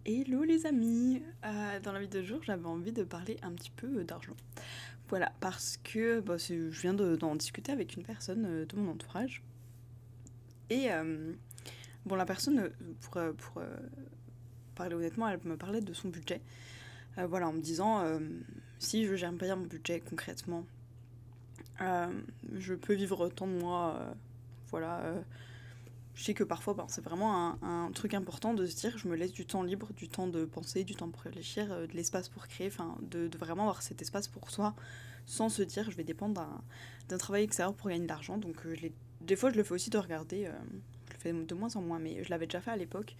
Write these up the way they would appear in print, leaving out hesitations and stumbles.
Hello les amis. Dans la vidéo de jour, j'avais envie de parler un petit peu d'argent. Voilà, parce que je viens d'en discuter avec une personne de mon entourage. Et la personne, pour parler honnêtement, elle me parlait de son budget. Voilà, en me disant, si je gère bien mon budget concrètement, euh, je peux vivre autant de mois. Voilà, je sais que parfois, c'est vraiment un truc important de se dire, je me laisse du temps libre, du temps de penser, du temps pour réfléchir, de l'espace pour créer, enfin, de vraiment avoir cet espace pour soi, sans se dire, je vais dépendre d'un travail extérieur pour gagner de l'argent. Donc, des fois, je le fais aussi de regarder, je le fais de moins en moins, mais je l'avais déjà fait à l'époque,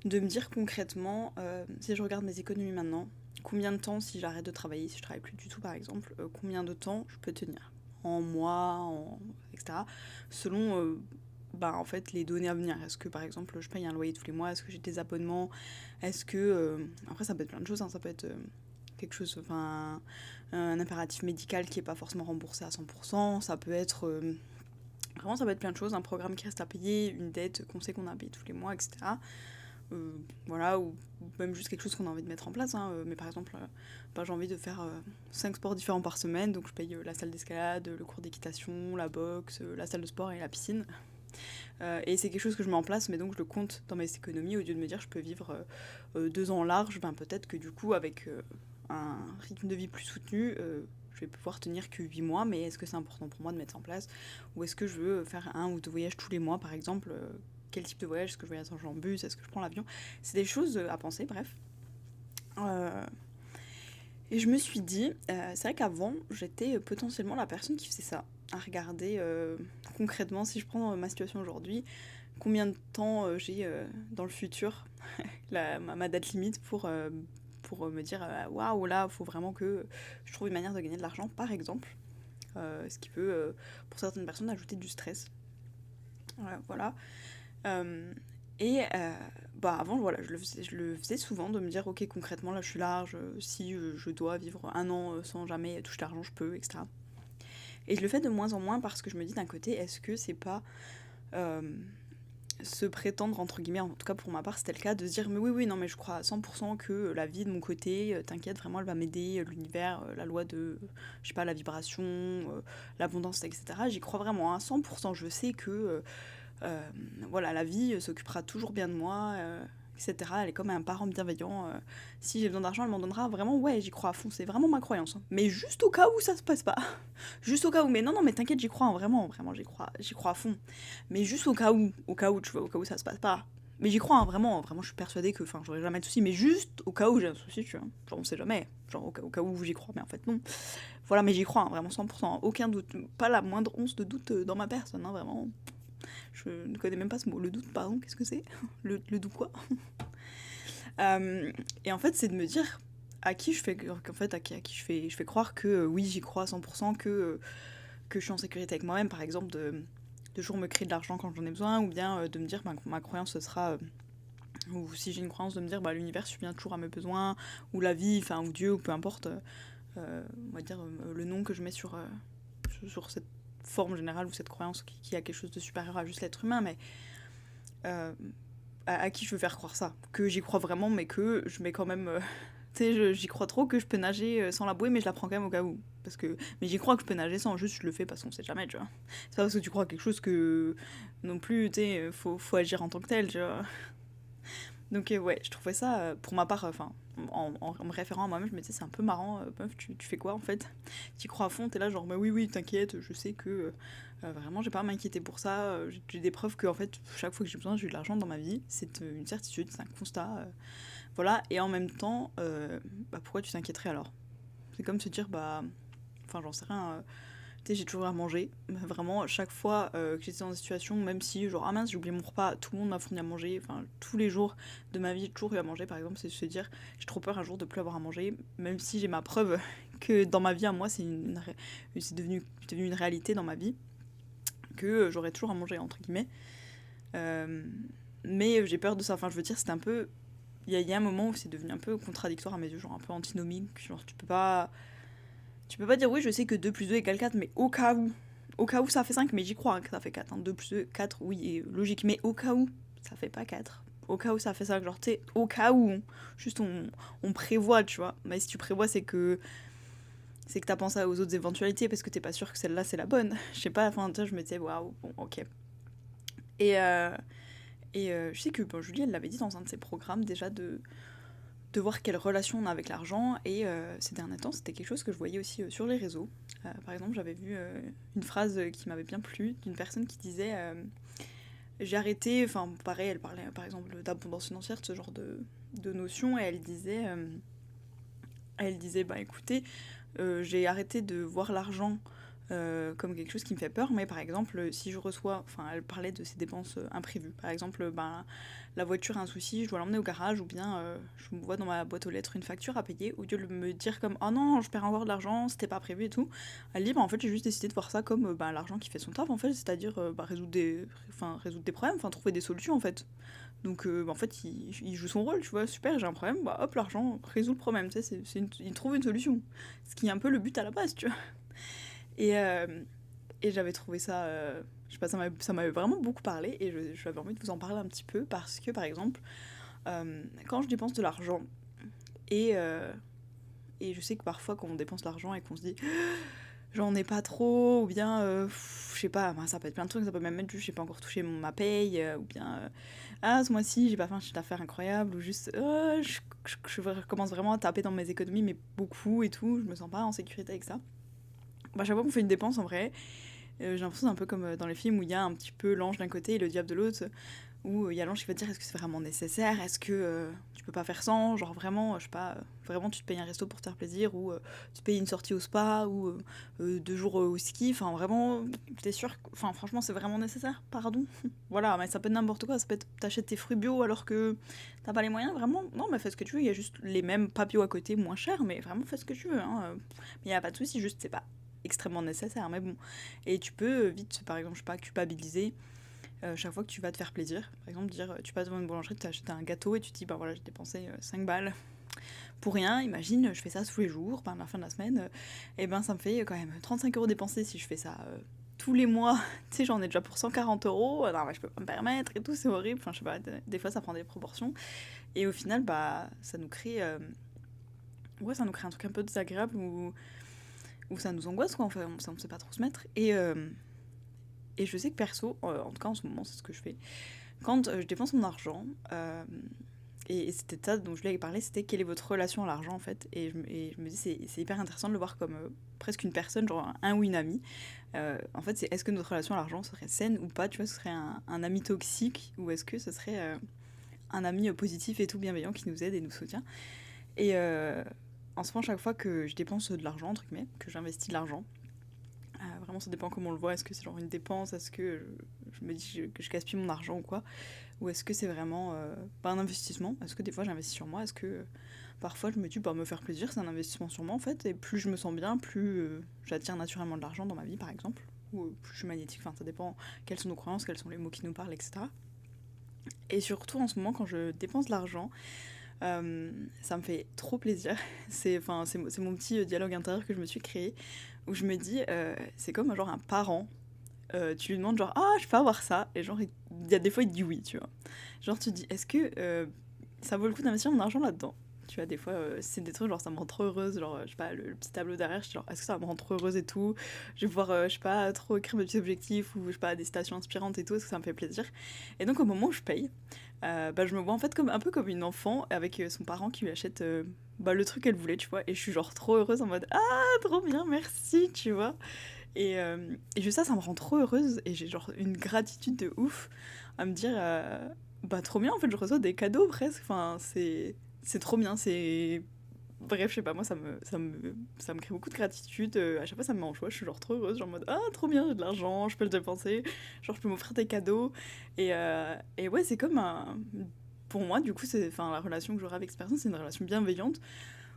de me dire concrètement, si je regarde mes économies maintenant, combien de temps, si j'arrête de travailler, si je travaille plus du tout par exemple, combien de temps je peux tenir en mois, etc. Selon en fait les données à venir. Est-ce que par exemple je paye un loyer tous les mois, est-ce que j'ai des abonnements, est-ce que après ça peut être plein de choses, hein. Ça peut être quelque chose, enfin un impératif médical qui est pas forcément remboursé à 100%, ça peut être vraiment ça peut être plein de choses, un programme qui reste à payer, une dette qu'on sait qu'on a à payer tous les mois, etc. Voilà, ou même juste quelque chose qu'on a envie de mettre en place, hein. Mais par exemple, j'ai envie de faire 5 sports différents par semaine, donc je paye la salle d'escalade, le cours d'équitation, la boxe, la salle de sport et la piscine. Et c'est quelque chose que je mets en place, mais donc je le compte dans mes économies, au lieu de me dire je peux vivre 2 ans large, peut-être que du coup, avec un rythme de vie plus soutenu, je vais pouvoir tenir que 8 mois, mais est-ce que c'est important pour moi de mettre ça en place? Ou est-ce que je veux faire 1 ou 2 voyages tous les mois, par exemple? Quel type de voyage? Est-ce que je voyage en bus? Est-ce que je prends l'avion? C'est des choses à penser, bref. Euh, et je me suis dit, c'est vrai qu'avant, j'étais potentiellement la personne qui faisait ça, à regarder concrètement, si je prends ma situation aujourd'hui, combien de temps j'ai dans le futur, ma date limite pour me dire waouh, là, il faut vraiment que je trouve une manière de gagner de l'argent, par exemple. Ce qui peut, pour certaines personnes, ajouter du stress. Voilà. Euh, et avant, voilà, je le faisais souvent de me dire, ok, concrètement, là, je suis large, si je dois vivre 1 an sans jamais toucher d'argent, je peux, etc. Et je le fais de moins en moins parce que je me dis d'un côté, est-ce que c'est pas euh, se prétendre, entre guillemets, en tout cas pour ma part, c'était le cas, de se dire, mais oui, oui, non, mais je crois à 100% que la vie de mon côté, t'inquiète, vraiment, elle va m'aider, l'univers, la loi de, je sais pas, la vibration, l'abondance, etc. J'y crois vraiment à 100%. Je sais que euh, voilà, la vie s'occupera toujours bien de moi, etc. Elle est comme un parent bienveillant. Si j'ai besoin d'argent, elle m'en donnera. Vraiment, ouais, j'y crois à fond. C'est vraiment ma croyance, hein. Mais juste au cas où ça se passe pas. Juste au cas où. Mais non, non, mais t'inquiète, j'y crois, hein. Vraiment, vraiment, j'y crois à fond. Mais juste tu vois, au cas où ça se passe pas. Mais j'y crois, hein, vraiment, vraiment, je suis persuadée que, enfin, j'aurai jamais de soucis. Mais juste au cas où j'ai un souci, tu vois. Genre, on sait jamais. Genre, au cas où j'y crois, mais en fait, non. Voilà, mais j'y crois, hein, vraiment 100%. Aucun doute. Pas la moindre once de doute dans ma personne, hein, vraiment. Je ne connais même pas ce mot. Le doute, pardon, qu'est-ce que c'est? Le doute quoi? Et en fait, c'est de me dire à qui je fais, en fait, à qui je fais croire que oui, j'y crois à 100%, que je suis en sécurité avec moi-même, par exemple, de toujours me créer de l'argent quand j'en ai besoin, ou bien de me dire ma croyance ce sera. Ou si j'ai une croyance, de me dire l'univers subvient toujours à mes besoins, ou la vie, enfin, ou Dieu, ou peu importe, on va dire le nom que je mets sur cette forme générale ou cette croyance qui a quelque chose de supérieur à juste l'être humain, mais euh, à qui je veux faire croire ça? Que j'y crois vraiment, mais que je mets quand même. Tu sais, j'y crois trop que je peux nager sans la bouée, mais je la prends quand même au cas où. Mais j'y crois que je peux nager sans, juste je le fais parce qu'on sait jamais, tu vois. C'est pas parce que tu crois à quelque chose que non plus, tu sais, faut agir en tant que tel, tu vois. Donc ouais, je trouvais ça, pour ma part, enfin, en me référant à moi-même, je me disais, c'est un peu marrant, meuf, tu fais quoi en fait? Tu crois à fond, t'es là genre, bah oui, oui, t'inquiète, je sais que vraiment, j'ai pas à m'inquiéter pour ça, j'ai des preuves que en fait, chaque fois que j'ai besoin, j'ai eu de l'argent dans ma vie, c'est une certitude, c'est un constat, voilà, et en même temps, pourquoi tu t'inquiéterais alors? C'est comme se dire, enfin, j'en sais rien, tu sais, j'ai toujours à manger. Vraiment, chaque fois que j'étais dans une situation, même si, genre, ah mince, j'ai oublié mon repas, tout le monde m'a fourni à manger. Enfin, tous les jours de ma vie, j'ai toujours eu à manger, par exemple, c'est de se dire, j'ai trop peur un jour de plus avoir à manger, même si j'ai ma preuve que dans ma vie, à moi, c'est devenu une réalité dans ma vie, que j'aurais toujours à manger, entre guillemets. Euh, mais j'ai peur de ça. Enfin, je veux dire, c'était un peu. Il y a un moment où c'est devenu un peu contradictoire à mes yeux, genre un peu antinomique. Genre, tu peux pas dire oui, je sais que 2 plus 2 égale 4, mais au cas où. Au cas où ça fait 5, mais j'y crois, hein, que ça fait 4. Hein. 2 plus 2, 4, oui, et logique. Mais au cas où, ça fait pas 4. au cas où ça fait ça, genre tu sais, au cas où, juste on prévoit, tu vois. Mais si tu prévois, c'est que t'as pensé aux autres éventualités parce que t'es pas sûr que celle-là c'est la bonne. Je sais pas, enfin, tu sais, je me disais, waouh, bon, ok. Et, euh, je sais que bon, Julie, elle l'avait dit dans un de ses programmes déjà de voir quelle relation on a avec l'argent. Et ces derniers temps, c'était quelque chose que je voyais aussi sur les réseaux. Par exemple, j'avais vu une phrase qui m'avait bien plu d'une personne qui disait j'ai arrêté, enfin pareil, elle parlait par exemple d'abondance financière, de ce genre de notions, et elle disait bah écoutez, j'ai arrêté de voir l'argent comme quelque chose qui me fait peur, mais par exemple, si je reçois, enfin, elle parlait de ses dépenses imprévues. Par exemple, ben, la voiture a un souci, je dois l'emmener au garage, ou bien je me vois dans ma boîte aux lettres une facture à payer, au lieu de me dire comme oh non, je perds encore de l'argent, c'était pas prévu et tout. Elle dit bah en fait, j'ai juste décidé de voir ça comme bah, l'argent qui fait son taf, en fait, c'est-à-dire bah, résoudre des problèmes, enfin, trouver des solutions en fait. Donc bah, en fait, il joue son rôle, tu vois, super, j'ai un problème, bah hop, l'argent résout le problème, tu sais, il trouve une solution. Ce qui est un peu le but à la base, tu vois. Et, j'avais trouvé ça, je sais pas, ça m'avait vraiment beaucoup parlé et j'avais envie de vous en parler un petit peu parce que par exemple, quand je dépense de l'argent et, euh, et je sais que parfois quand on dépense de l'argent et qu'on se dit j'en ai pas trop ou bien je sais pas, ben, ça peut être plein de trucs, ça peut même être juste j'ai pas encore touché ma paye ou bien ah ce mois-ci j'ai pas fait un chiffre d'affaires incroyable ou juste je commence vraiment à taper dans mes économies mais beaucoup et tout, je me sens pas en sécurité avec ça. Bah, à chaque fois qu'on fait une dépense en vrai, j'ai l'impression c'est un peu comme dans les films où il y a un petit peu l'ange d'un côté et le diable de l'autre, où il y a l'ange qui va te dire est-ce que c'est vraiment nécessaire, est-ce que tu peux pas faire sans, genre vraiment, je sais pas, vraiment tu te payes un resto pour te faire plaisir, ou tu te payes une sortie au spa, ou 2 jours au ski, enfin vraiment, t'es sûr, enfin franchement c'est vraiment nécessaire, pardon. Voilà, mais ça peut être n'importe quoi, ça peut être t'achètes tes fruits bio alors que t'as pas les moyens, vraiment, non mais fais ce que tu veux, il y a juste les mêmes pas bio à côté, moins cher, mais vraiment fais ce que tu veux, hein. Mais y a pas de souci, juste c'est pas extrêmement nécessaire, mais bon. Et tu peux vite, par exemple, je sais pas, culpabiliser chaque fois que tu vas te faire plaisir. Par exemple, dire, tu passes devant une boulangerie, tu achètes un gâteau et tu te dis, bah voilà, j'ai dépensé 5 balles pour rien. Imagine, je fais ça tous les jours, par la fin de la semaine, et ben ça me fait quand même 35 € dépensés si je fais ça tous les mois. Tu sais, j'en ai déjà pour 140 €, non, mais je peux pas me permettre et tout, c'est horrible. Enfin, je sais pas, des fois ça prend des proportions. Et au final, bah, ça nous crée. Ouais, ça nous crée un truc un peu désagréable où ça nous angoisse, quoi. Enfin, on sait pas trop se mettre. Et je sais que perso, en tout cas en ce moment, c'est ce que je fais. Quand je dépense mon argent, et c'était ça dont je lui avais parlé, c'était quelle est votre relation à l'argent en fait. Et je me dis, c'est hyper intéressant de le voir comme presque une personne, genre un ou une amie. En fait, c'est est-ce que notre relation à l'argent serait saine ou pas, tu vois, ce serait un ami toxique ou est-ce que ce serait un ami positif et tout bienveillant qui nous aide et nous soutient. Et en ce moment, chaque fois que je dépense de l'argent, entre guillemets, que j'investis de l'argent, vraiment, ça dépend comment on le voit. Est-ce que c'est genre une dépense? Est-ce que je me dis que je gaspille mon argent ou quoi? Ou est-ce que c'est vraiment pas un investissement? Est-ce que des fois j'investis sur moi? Est-ce que parfois je me dis, bah, me faire plaisir, c'est un investissement sur moi en fait? Et plus je me sens bien, plus j'attire naturellement de l'argent dans ma vie par exemple. Ou plus je suis magnétique, enfin ça dépend quelles sont nos croyances, quels sont les mots qui nous parlent, etc. Et surtout en ce moment, quand je dépense de l'argent, ça me fait trop plaisir. C'est mon petit dialogue intérieur que je me suis créé, où je me dis, c'est comme genre un parent. Tu lui demandes genre ah je peux avoir ça et genre il y a des fois il dit oui, tu vois. Genre tu te dis est-ce que ça vaut le coup d'investir mon argent là-dedans? Tu vois, des fois c'est des trucs genre ça me rend trop heureuse, genre je sais pas le petit tableau derrière, je suis genre est-ce que ça me rend trop heureuse et tout. Je vais pouvoir je sais pas trop écrire mes petits objectifs ou je sais pas des citations inspirantes et tout, est-ce que ça me fait plaisir? Et donc au moment où je paye, bah, je me vois en fait comme un peu comme une enfant avec son parent qui lui achète bah, le truc qu'elle voulait, tu vois, et je suis genre trop heureuse en mode ah trop bien merci, tu vois. Et juste ça me rend trop heureuse et j'ai genre une gratitude de ouf à me dire bah trop bien en fait je reçois des cadeaux presque, enfin c'est trop bien, c'est bref je sais pas moi ça me crée beaucoup de gratitude, à chaque fois ça me met en joie, je suis genre trop heureuse, genre en mode ah trop bien j'ai de l'argent, je peux le dépenser, genre je peux m'offrir des cadeaux et ouais c'est comme un pour moi du coup c'est enfin la relation que j'aurai avec cette personne c'est une relation bienveillante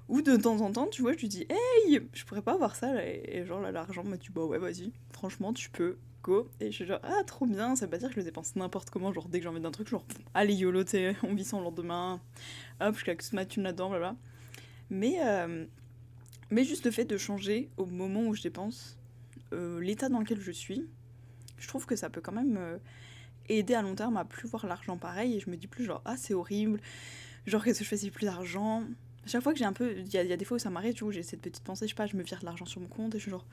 ou de temps en temps, tu vois, je lui dis hey, je pourrais pas avoir ça là. Et genre là, l'argent m'a dit bah ouais, vas-y, franchement, tu peux, go. Et je suis genre ah, trop bien, ça veut pas dire que je le dépense n'importe comment, genre dès que j'ai envie d'un truc, genre allez, YOLO, t'sais, on vit sans lendemain, hop, je claque toute ma thune là-dedans, voilà. Mais, euh, mais juste le fait de changer au moment où je dépense, l'état dans lequel je suis, je trouve que ça peut quand même aidé à long terme à plus voir l'argent pareil, et je me dis plus genre, ah c'est horrible, genre qu'est-ce que je fais si j'ai plus d'argent. Chaque fois que j'ai un peu, il y a des fois où ça m'arrive, tu vois, j'ai cette petite pensée, je sais pas, je me vire de l'argent sur mon compte et je suis genre,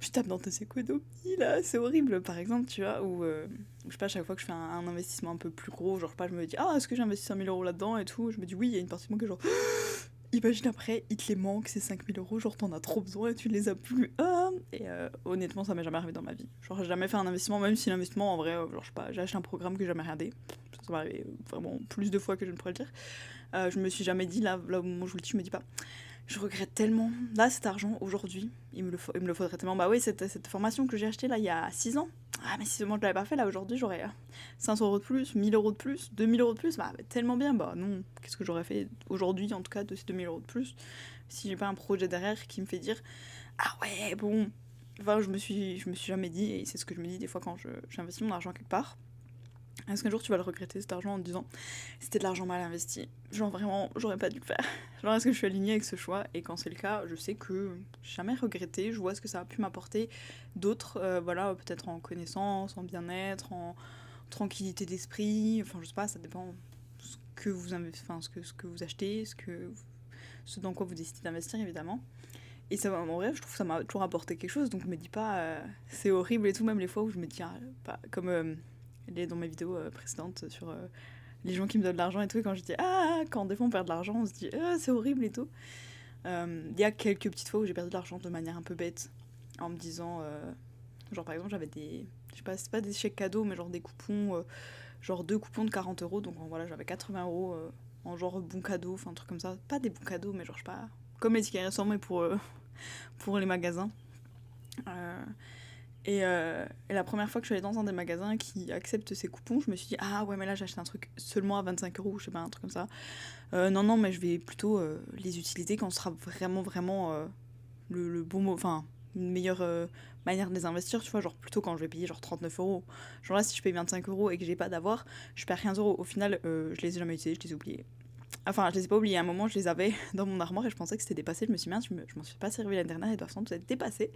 je tape dans tes économies là, c'est horrible par exemple, tu vois, ou je sais pas, chaque fois que je fais un investissement un peu plus gros, genre pas, je me dis, ah est-ce que j'ai investi 5000 € là-dedans et tout, je me dis oui, il y a une partie de moi qui est genre, imagine après, il te les manque ces 5000 €, genre t'en as trop besoin et tu les as plus. Ah et honnêtement, ça m'est jamais arrivé dans ma vie. Genre, j'ai jamais fait un investissement, même si l'investissement en vrai, genre je sais pas, j'ai acheté un programme que j'ai jamais regardé. Ça m'est arrivé vraiment plus de fois que je ne pourrais le dire. Je me suis jamais dit, là au moment où je vous le dis, je me dis pas, je regrette tellement. Là, cet argent, aujourd'hui, il me le faudrait tellement. Bah oui, cette formation que j'ai achetée là il y a 6 ans. Ah, mais si seulement je l'avais pas fait, là aujourd'hui, j'aurais 500 € de plus, 1000 € de plus, 2000 € de plus. Bah, tellement bien. Bah non, qu'est-ce que j'aurais fait aujourd'hui, en tout cas, de ces 2000 € de plus, si j'ai pas un projet derrière qui me fait dire, ah ouais, bon. Enfin, je me suis jamais dit, et c'est ce que je me dis des fois quand j'investis mon argent quelque part. Est-ce qu'un jour tu vas le regretter cet argent en te disant c'était de l'argent mal investi? Genre vraiment, j'aurais pas dû le faire. Genre est-ce que je suis alignée avec ce choix? Et quand c'est le cas, je sais que j'ai jamais regretté, je vois ce que ça a pu m'apporter d'autres, voilà, peut-être en connaissance, en bien-être, en tranquillité d'esprit, enfin je sais pas, ça dépend ce que vous enfin, ce que vous achetez, ce dans quoi vous décidez d'investir évidemment. Et ça, en vrai, je trouve que ça m'a toujours apporté quelque chose, donc je me dis pas c'est horrible et tout, même les fois où je me dis, ah, pas, comme dans mes vidéos précédentes sur les gens qui me donnent de l'argent et tout, et quand je dis, ah, quand des fois on perd de l'argent, on se dit, ah, c'est horrible et tout. Il y a quelques petites fois où j'ai perdu de l'argent de manière un peu bête, en me disant, genre par exemple, j'avais des, je sais pas, c'est pas des chèques cadeaux, mais genre des coupons, genre 2 coupons de 40 €, donc voilà, j'avais 80 € en genre bon cadeau, enfin un truc comme ça. Pas des bons cadeaux, mais genre, je sais pas, comme les tickets restaurants, mais pour les magasins. Euh, et la première fois que je suis allée dans un des magasins qui accepte ces coupons, je me suis dit, ah ouais, mais là j'achète un truc seulement à 25 €, je sais pas, un truc comme ça. Non, non, mais je vais plutôt les utiliser quand ce sera vraiment, vraiment le bon mot, enfin, une meilleure manière de les investir, tu vois, genre plutôt quand je vais payer genre 39 €. Genre là, si je paye 25 € et que j'ai pas d'avoir, je perds 15 €. Au final, je les ai jamais utilisés, je les ai oubliés. Enfin, je les ai pas oubliés. À un moment, je les avais dans mon armoire et je pensais que c'était dépassé. Je me suis dit, mince, je m'en suis pas servi l'année dernière, ils doivent sans doute être dépassés.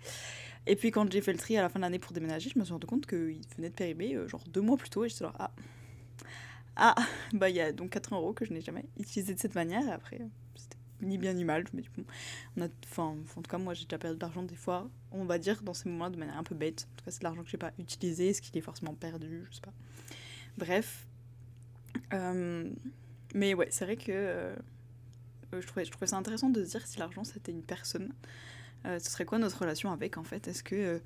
Et puis, quand j'ai fait le tri à la fin de l'année pour déménager, je me suis rendu compte qu'ils venaient de périmer, genre 2 mois plus tôt. Et j'étais là, ah, ah, bah, il y a donc 80 € que je n'ai jamais utilisé de cette manière. Et après, c'était ni bien ni mal. Je me dis, bon, enfin, en tout cas, moi, j'ai déjà perdu de l'argent des fois, on va dire, dans ces moments-là, de manière un peu bête. En tout cas, c'est de l'argent que j'ai pas utilisé, est-ce qu'il est forcément perdu, je sais pas. Bref. Mais ouais, c'est vrai que je trouvais ça intéressant de se dire si l'argent c'était une personne, ce serait quoi notre relation avec en fait? Est-ce que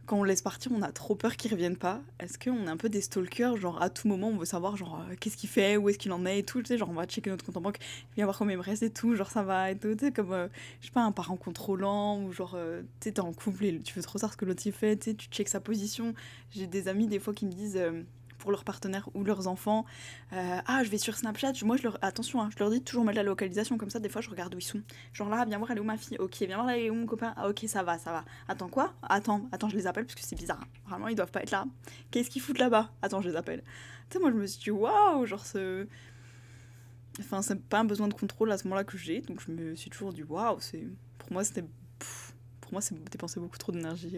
quand on le laisse partir, on a trop peur qu'il revienne pas? Est-ce qu'on est un peu des stalkers, genre à tout moment on veut savoir genre qu'est-ce qu'il fait, où est-ce qu'il en est et tout, tu sais, genre on va checker notre compte en banque, viens voir combien il me reste et tout, genre ça va et tout, tu sais, comme je sais pas, un parent contrôlant ou genre tu sais, t'es en couple et tu veux trop savoir ce que l'autre il fait, tu sais, tu checkes sa position. J'ai des amis des fois qui me disent pour leurs partenaires ou leurs enfants. Ah, je vais sur Snapchat, moi je leur. Attention, hein, je leur dis toujours mettre la localisation, comme ça des fois je regarde où ils sont. Genre là, viens voir, elle est où ma fille? Ok, viens voir, elle est où mon copain? Ah, ok, ça va, ça va. Attends, quoi? Attends, je les appelle parce que c'est bizarre. Vraiment, ils doivent pas être là. Qu'est-ce qu'ils foutent là-bas? Attends, je les appelle. Tu sais, moi je me suis dit, waouh, genre ce. Enfin, c'est pas un besoin de contrôle à ce moment-là que j'ai, donc je me suis toujours dit, waouh, c'est. Pour moi, c'était. Pour moi, c'est dépenser beaucoup trop d'énergie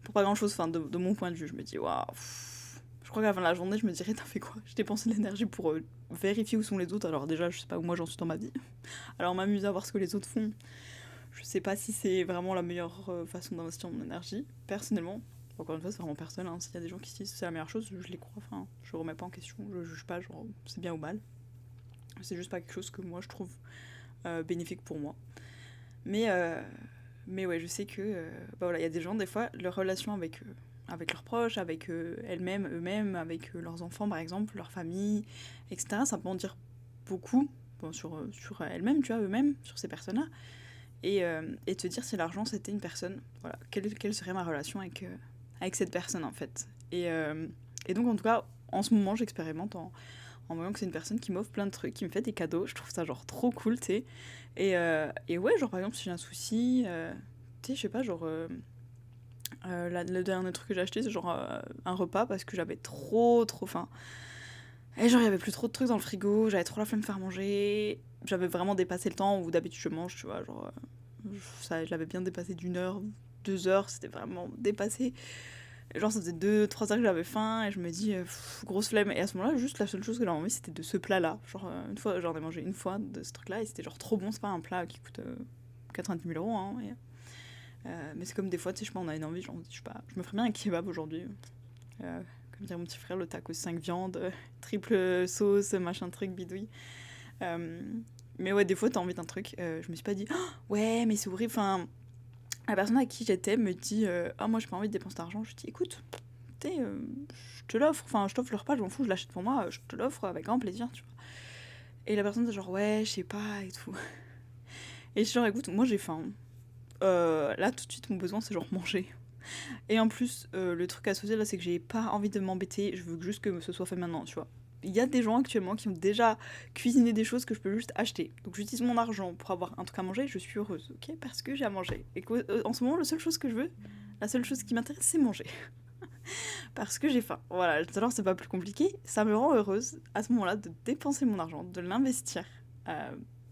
pour pas grand-chose, enfin, de mon point de vue. Je me dis, waouh. Je crois qu'à la fin de la journée, je me dirais, t'as fait quoi? Je dépense de l'énergie pour vérifier où sont les autres. Alors déjà, je sais pas où moi j'en suis dans ma vie. Alors m'amuser à voir ce que les autres font, je sais pas si c'est vraiment la meilleure façon d'investir mon énergie. Personnellement, encore une fois, c'est vraiment personnel. Hein. S'il y a des gens qui disent que c'est la meilleure chose, je les crois. Enfin, je remets pas en question. Je juge pas, genre, c'est bien ou mal. C'est juste pas quelque chose que moi je trouve bénéfique pour moi. Mais, euh, mais ouais, je sais que bah voilà, il y a des gens, des fois, leur relation avec leurs proches, avec elles-mêmes, eux-mêmes, avec leurs enfants par exemple, leur famille, etc. Ça peut en dire beaucoup bon, sur elles-mêmes, tu vois, eux-mêmes, sur ces personnes-là. Et te dire si l'argent c'était une personne, voilà, quelle serait ma relation avec cette personne en fait. Et donc en tout cas, en ce moment, j'expérimente en voyant que c'est une personne qui m'offre plein de trucs, qui me fait des cadeaux. Je trouve ça genre trop cool, tu sais. Et ouais, genre par exemple, si j'ai un souci, tu sais, je sais pas, genre. Le dernier truc que j'ai acheté, c'est genre un repas parce que j'avais trop faim. Et genre, il y avait plus trop de trucs dans le frigo, j'avais trop la flemme de faire manger. J'avais vraiment dépassé le temps où d'habitude je mange, tu vois. Genre, ça, je l'avais bien dépassé d'1 heure, 2 heures, c'était vraiment dépassé. Genre, ça faisait 2-3 heures que j'avais faim et je me dis, grosse flemme. Et à ce moment-là, juste la seule chose que j'avais envie, c'était de ce plat-là. Genre, une fois, j'en ai mangé une fois de ce truc-là et c'était genre trop bon. C'est pas un plat qui coûte 90 000 euros, hein. Mais c'est comme des fois, tu sais, je sais pas, on a une envie, genre, je sais pas, je me ferais bien un kebab aujourd'hui. Comme dirait mon petit frère, le taco 5 viandes, triple sauce, machin truc, bidouille. Euh, mais ouais, des fois, t'as envie d'un truc. Je me suis pas dit, oh, ouais, mais c'est horrible. Enfin, la personne à qui j'étais me dit, ah, moi, j'ai pas envie de dépenser d'argent. Je dis, écoute, tu sais, je te l'offre. Enfin, je t'offre le repas, je m'en fous, je l'achète pour moi, je te l'offre avec grand plaisir, tu vois. Et la personne, c'est genre, ouais, je sais pas, et tout. Et je suis genre, écoute, moi, j'ai faim. Là, tout de suite, mon besoin, c'est genre manger. Et en plus, le truc associé là, c'est que j'ai pas envie de m'embêter, je veux juste que ce soit fait maintenant, tu vois. Il y a des gens actuellement qui ont déjà cuisiné des choses que je peux juste acheter. Donc j'utilise mon argent pour avoir un truc à manger, je suis heureuse, ok? Parce que j'ai à manger. Et en ce moment, la seule chose que je veux, la seule chose qui m'intéresse, c'est manger. Parce que j'ai faim. Voilà, alors c'est pas plus compliqué. Ça me rend heureuse à ce moment-là de dépenser mon argent, de l'investir.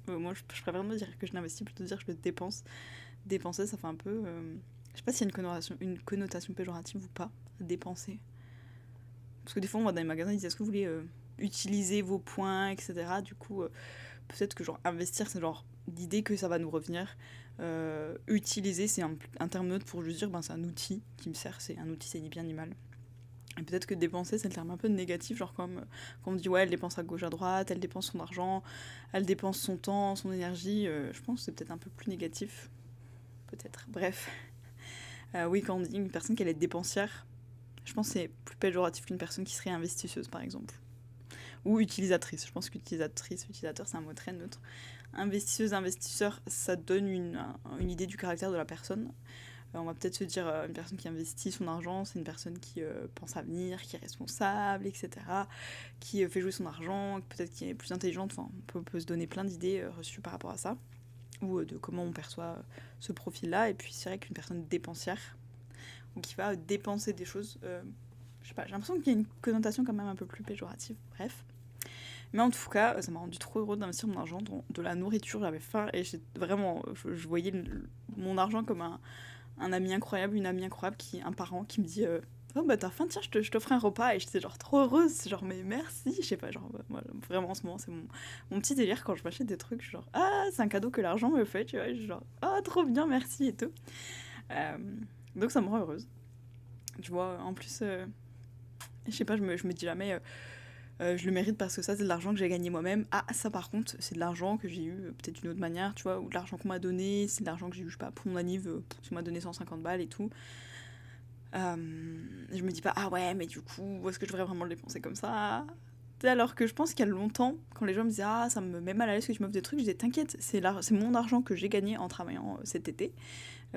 Moi, je préfère me dire que je l'investis plutôt que dire que je le dépense. Dépenser, ça fait un peu. Je sais pas s'il y a une connotation péjorative ou pas, dépenser. Parce que des fois, on va dans les magasins, ils disent est-ce que vous voulez utiliser vos points, etc. Du coup, peut-être que genre investir, c'est genre l'idée que ça va nous revenir. Utiliser, c'est un terme neutre pour juste dire ben, c'est un outil qui me sert, c'est un outil, c'est ni bien ni mal. Et peut-être que dépenser, c'est le terme un peu négatif, genre comme quand on dit ouais, elle dépense à gauche à droite, elle dépense son argent, elle dépense son temps, son énergie. Je pense que c'est peut-être un peu plus négatif. Peut-être. Bref. Oui, quand on dit une personne qu'elle est dépensière, je pense que c'est plus péjoratif qu'une personne qui serait investisseuse, par exemple. Ou utilisatrice. Je pense qu'utilisatrice, utilisateur, c'est un mot très neutre. Investisseuse, investisseur, ça donne une idée du caractère de la personne. On va peut-être se dire une personne qui investit son argent, c'est une personne qui pense à venir, qui est responsable, etc. Qui fait jouer son argent, peut-être qui est plus intelligente. Enfin, on peut se donner plein d'idées reçues par rapport à ça. Ou de comment on perçoit ce profil-là. Et puis c'est vrai qu'une personne dépensière, ou qui va dépenser des choses, je sais pas, j'ai l'impression qu'il y a une connotation quand même un peu plus péjorative, bref. Mais en tout cas, ça m'a rendu trop heureux d'investir mon argent dans de la nourriture, j'avais faim, et vraiment, je voyais mon argent comme un ami incroyable, une amie incroyable, un parent qui me dit... oh bah t'as faim, tiens, je t'offre un repas. Et j'étais genre trop heureuse, c'est genre mais merci, je sais pas, genre vraiment en ce moment c'est mon petit délire quand je m'achète des trucs, genre ah c'est un cadeau que l'argent me fait, tu vois, genre ah trop bien, merci et tout. Donc ça me rend heureuse. Tu vois, en plus, je sais pas, je me dis jamais je le mérite parce que ça c'est de l'argent que j'ai gagné moi-même. Ah ça par contre c'est de l'argent que j'ai eu peut-être d'une autre manière, tu vois, ou de l'argent qu'on m'a donné, c'est de l'argent que j'ai eu, je sais pas, pour mon anniv, tu m'as donné 150 balles et tout. Je me dis pas, ah ouais, mais du coup, est-ce que je devrais vraiment le dépenser comme ça? Alors que je pense qu'il y a longtemps, quand les gens me disaient, ah, ça me met mal à l'aise que tu m'offres des trucs, je disais, t'inquiète, c'est mon argent que j'ai gagné en travaillant cet été,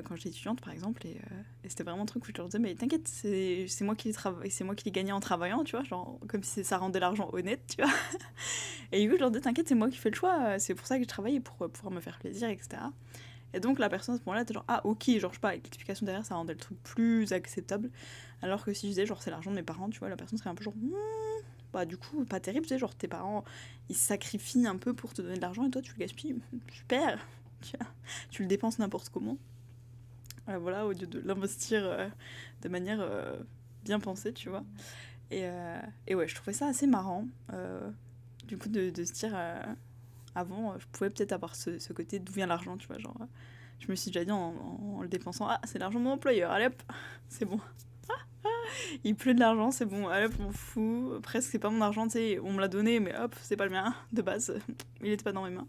quand j'étais étudiante par exemple, et c'était vraiment un truc où je leur disais, mais t'inquiète, c'est moi qui l'ai gagné en travaillant, tu vois, genre, comme si ça rendait l'argent honnête, tu vois. Et du coup, je leur disais, t'inquiète, c'est moi qui fais le choix, c'est pour ça que j'ai travaillé, pour pouvoir me faire plaisir, etc. Et donc la personne à ce moment-là était genre ah ok, genre je sais pas, avec l'explication derrière ça rendait le truc plus acceptable. Alors que si je disais genre c'est l'argent de mes parents, tu vois, la personne serait un peu genre bah du coup pas terrible, tu sais, genre tes parents ils se sacrifient un peu pour te donner de l'argent et toi tu le gaspilles, super, tu le dépenses n'importe comment. Voilà, au lieu de l'investir de manière bien pensée, tu vois. Et ouais, je trouvais ça assez marrant, du coup de se dire avant, je pouvais peut-être avoir ce côté d'où vient l'argent, tu vois, genre, je me suis déjà dit en le dépensant, ah, c'est l'argent de mon employeur, allez hop, c'est bon. Il pleut de l'argent, c'est bon, allez hop, on fout. Presque, c'est pas mon argent, tu sais, on me l'a donné, mais hop, c'est pas le mien, de base, il était pas dans mes mains.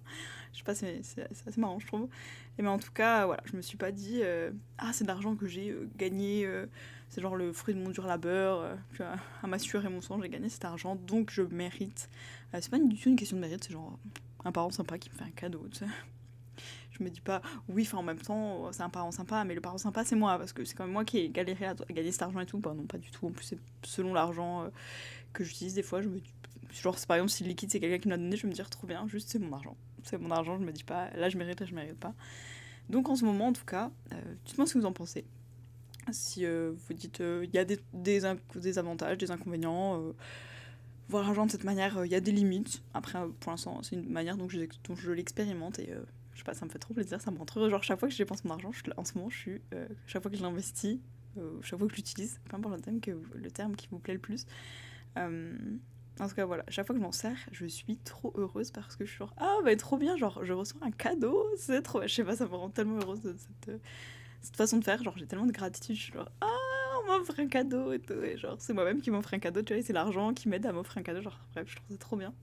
Je sais pas, c'est assez marrant, je trouve. Et mais en tout cas, voilà, je me suis pas dit, ah, c'est de l'argent que j'ai gagné, c'est genre le fruit de mon dur labeur, tu vois, à ma sueur et mon sang, j'ai gagné cet argent, donc je mérite. C'est pas du tout une question de mérite, c'est genre un parent sympa qui me fait un cadeau, tu sais. Je me dis pas, oui, enfin en même temps, c'est un parent sympa, mais le parent sympa, c'est moi, parce que c'est quand même moi qui ai galéré à gagner cet argent et tout. Bah non, pas du tout. En plus, c'est selon l'argent que j'utilise, des fois, je me dis. Genre, par exemple, si le liquide c'est quelqu'un qui me l'a donné, je vais me dire trop bien, juste c'est mon argent. C'est mon argent, je me dis pas, là je mérite pas. Donc en ce moment, en tout cas, dites-moi ce que vous en pensez. Si vous dites, il y a des avantages, des inconvénients. Voir l'argent de cette manière, il y a des limites. Après, pour l'instant, c'est une manière dont je l'expérimente et je sais pas, ça me fait trop plaisir, ça me rend trop heureux. Genre, chaque fois que je dépense mon argent, en ce moment, chaque fois que je l'investis, chaque fois que je l'utilise, peu importe le terme qui vous plaît le plus. En tout cas, voilà, chaque fois que je m'en sers, je suis trop heureuse parce que je suis genre, ah, bah trop bien, genre, je reçois un cadeau, c'est trop, je sais pas, ça me rend tellement heureuse de cette façon de faire, genre, j'ai tellement de gratitude, je suis genre, ah, on m'offre un cadeau et tout, et genre, c'est moi-même qui m'offre un cadeau, tu vois, et c'est l'argent qui m'aide à m'offrir un cadeau, genre, bref, je trouve ça trop bien.